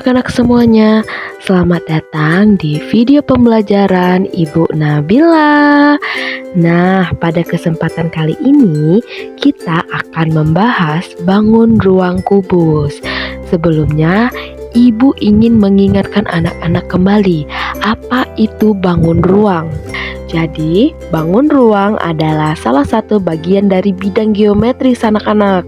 anak-anak semuanya, selamat datang di video pembelajaran Ibu Nabila. Nah, pada kesempatan kali ini kita akan membahas bangun ruang kubus. Sebelumnya, Ibu ingin mengingatkan anak-anak kembali apa itu bangun ruang. Jadi, bangun ruang adalah salah satu bagian dari bidang geometris anak-anak.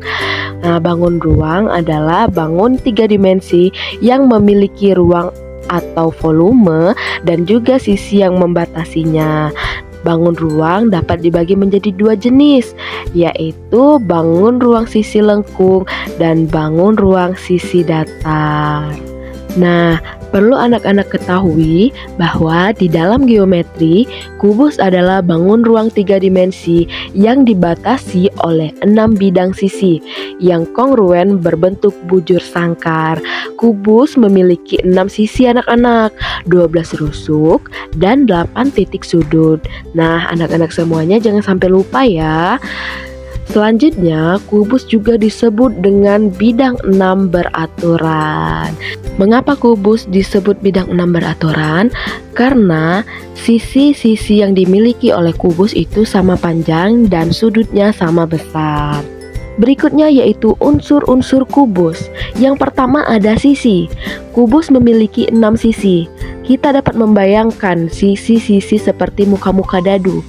Nah, bangun ruang adalah bangun 3 dimensi yang memiliki ruang atau volume dan juga sisi yang membatasinya. Bangun ruang dapat dibagi menjadi 2 jenis, yaitu bangun ruang sisi lengkung dan bangun ruang sisi datar. Nah, perlu anak-anak ketahui bahwa di dalam geometri, kubus adalah bangun ruang 3 dimensi yang dibatasi oleh 6 bidang sisi yang kongruen berbentuk bujur sangkar. Kubus memiliki 6 sisi anak-anak, 12 rusuk, dan 8 titik sudut. Nah, anak-anak semuanya jangan sampai lupa ya. Selanjutnya, kubus juga disebut dengan bidang 6 beraturan. Mengapa kubus disebut bidang 6 beraturan? Karena sisi-sisi yang dimiliki oleh kubus itu sama panjang dan sudutnya sama besar. Berikutnya yaitu unsur-unsur kubus. Yang pertama ada sisi. Kubus memiliki 6 sisi. Kita dapat membayangkan sisi-sisi seperti muka-muka dadu.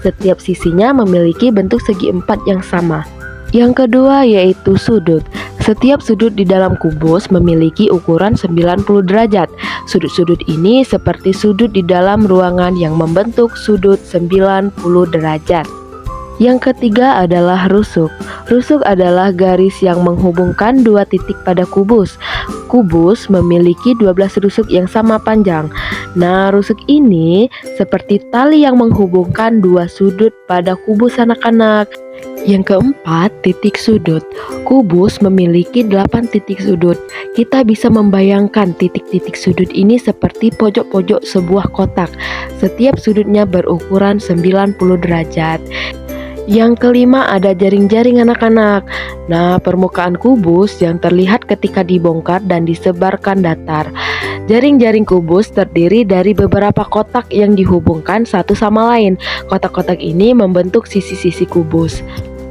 Setiap sisinya memiliki bentuk segi empat yang sama. Yang kedua yaitu sudut. Setiap sudut di dalam kubus memiliki ukuran 90 derajat. Sudut-sudut ini seperti sudut di dalam ruangan yang membentuk sudut 90 derajat. Yang ketiga adalah rusuk. Rusuk adalah garis yang menghubungkan 2 titik pada kubus. Kubus memiliki 12 rusuk yang sama panjang. Nah, rusuk ini seperti tali yang menghubungkan 2 sudut pada kubus anak-anak. Yang keempat, titik sudut. Kubus memiliki 8 titik sudut. Kita bisa membayangkan titik-titik sudut ini seperti pojok-pojok sebuah kotak. Setiap sudutnya berukuran 90 derajat. Yang kelima ada jaring-jaring anak-anak. Nah, permukaan kubus yang terlihat ketika dibongkar dan disebarkan datar. Jaring-jaring kubus terdiri dari beberapa kotak yang dihubungkan satu sama lain. Kotak-kotak ini membentuk sisi-sisi kubus.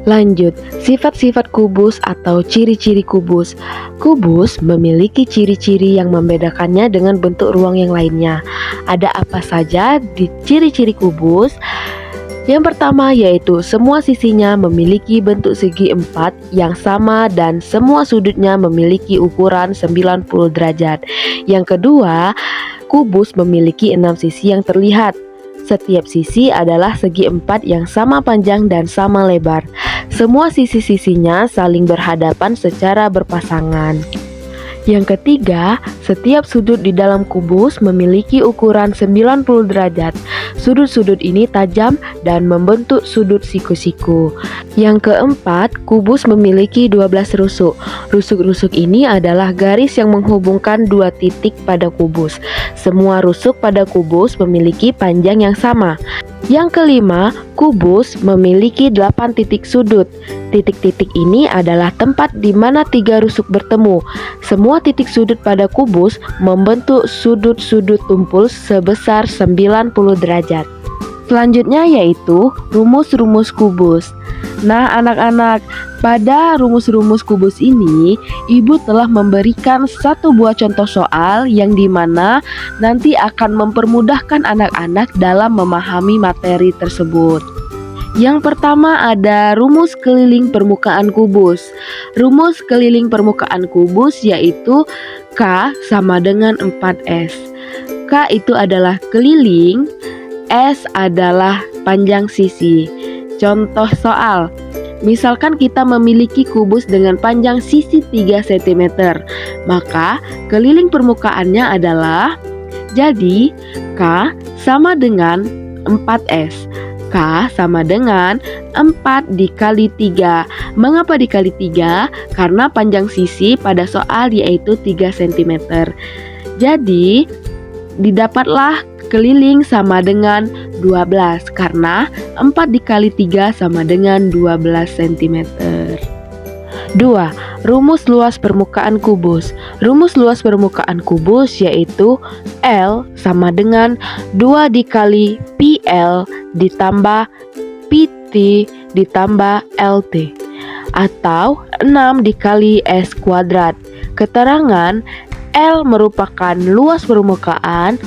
Lanjut, sifat-sifat kubus atau ciri-ciri kubus. Kubus memiliki ciri-ciri yang membedakannya dengan bentuk ruang yang lainnya. Ada apa saja di ciri-ciri kubus? Yang pertama yaitu semua sisinya memiliki bentuk segi empat yang sama dan semua sudutnya memiliki ukuran 90 derajat. Yang kedua, kubus memiliki 6 sisi yang terlihat. Setiap sisi adalah segi empat yang sama panjang dan sama lebar. Semua sisi-sisinya saling berhadapan secara berpasangan. Yang ketiga, setiap sudut di dalam kubus memiliki ukuran 90 derajat. Sudut-sudut ini tajam dan membentuk sudut siku-siku. Yang keempat, kubus memiliki 12 rusuk. Rusuk-rusuk ini adalah garis yang menghubungkan 2 titik pada kubus. Semua rusuk pada kubus memiliki panjang yang sama. Yang kelima, kubus memiliki 8 titik sudut. Titik-titik ini adalah tempat di mana 3 rusuk bertemu. Semua titik sudut pada kubus membentuk sudut-sudut tumpul sebesar 90 derajat. Selanjutnya yaitu rumus-rumus kubus. Nah, anak-anak, pada rumus-rumus kubus ini, Ibu telah memberikan satu buah contoh soal yang dimana nanti akan mempermudahkan anak-anak dalam memahami materi tersebut. Yang pertama ada rumus keliling permukaan kubus. Rumus keliling permukaan kubus yaitu K sama dengan 4S. K itu adalah keliling, S adalah panjang sisi. Contoh soal, misalkan kita memiliki kubus dengan panjang sisi 3 cm, maka keliling permukaannya adalah, jadi K sama dengan 4S. K sama dengan 4 dikali 3. Mengapa dikali 3? Karena panjang sisi pada soal yaitu 3 cm. Jadi didapatlah keliling sama dengan 12 karena 4 dikali 3 sama dengan 12 cm. 2. Rumus luas permukaan kubus. Rumus luas permukaan kubus yaitu L sama dengan 2 dikali PL ditambah PT ditambah LT, atau 6 dikali S kuadrat. Keterangan L merupakan luas permukaan,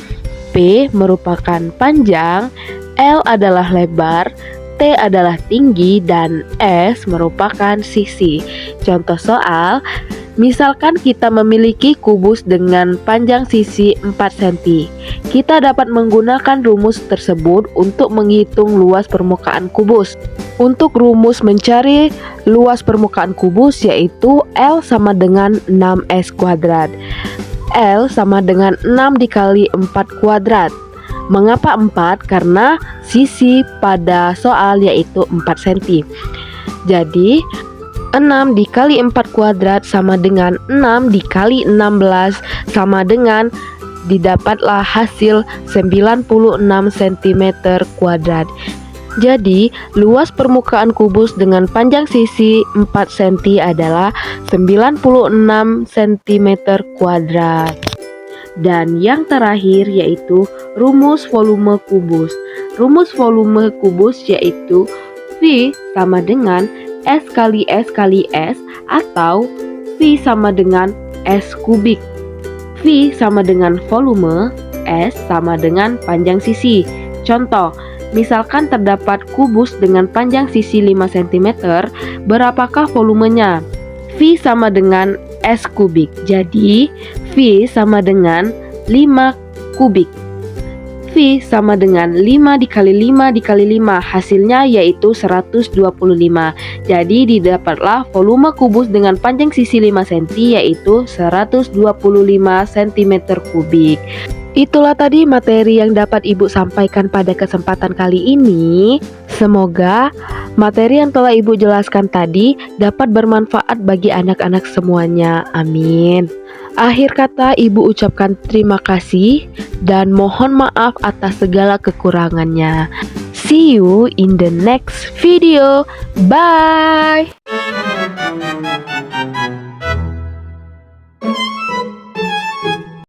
P merupakan panjang, L adalah lebar, T adalah tinggi, dan S merupakan sisi. Contoh soal, misalkan kita memiliki kubus dengan panjang sisi 4 cm. Kita dapat menggunakan rumus tersebut untuk menghitung luas permukaan kubus. Untuk rumus mencari luas permukaan kubus yaitu L sama dengan 6S kuadrat. L sama dengan 6 dikali 4 kuadrat. Mengapa 4? Karena sisi pada soal yaitu 4 cm. Jadi 6 dikali 4 kuadrat sama dengan 6 dikali 16 sama dengan didapatlah hasil 96 cm kuadrat. Jadi luas permukaan kubus dengan panjang sisi 4 cm adalah 96 cm kuadrat. Dan yang terakhir yaitu rumus volume kubus. Rumus volume kubus yaitu V sama dengan S kali S kali S, atau V sama dengan S kubik. V sama dengan volume, S sama dengan panjang sisi. Contoh, misalkan terdapat kubus dengan panjang sisi 5 cm, berapakah volumenya? V sama dengan S kubik. Jadi V sama dengan 5 kubik. V sama dengan 5 dikali 5 dikali 5, hasilnya yaitu 125. Jadi didapatlah volume kubus dengan panjang sisi 5 cm yaitu 125 cm kubik. Itulah tadi materi yang dapat Ibu sampaikan pada kesempatan kali ini. Semoga materi yang telah Ibu jelaskan tadi dapat bermanfaat bagi anak-anak semuanya. Amin. Akhir kata, Ibu ucapkan terima kasih dan mohon maaf atas segala kekurangannya. See you in the next video. Bye.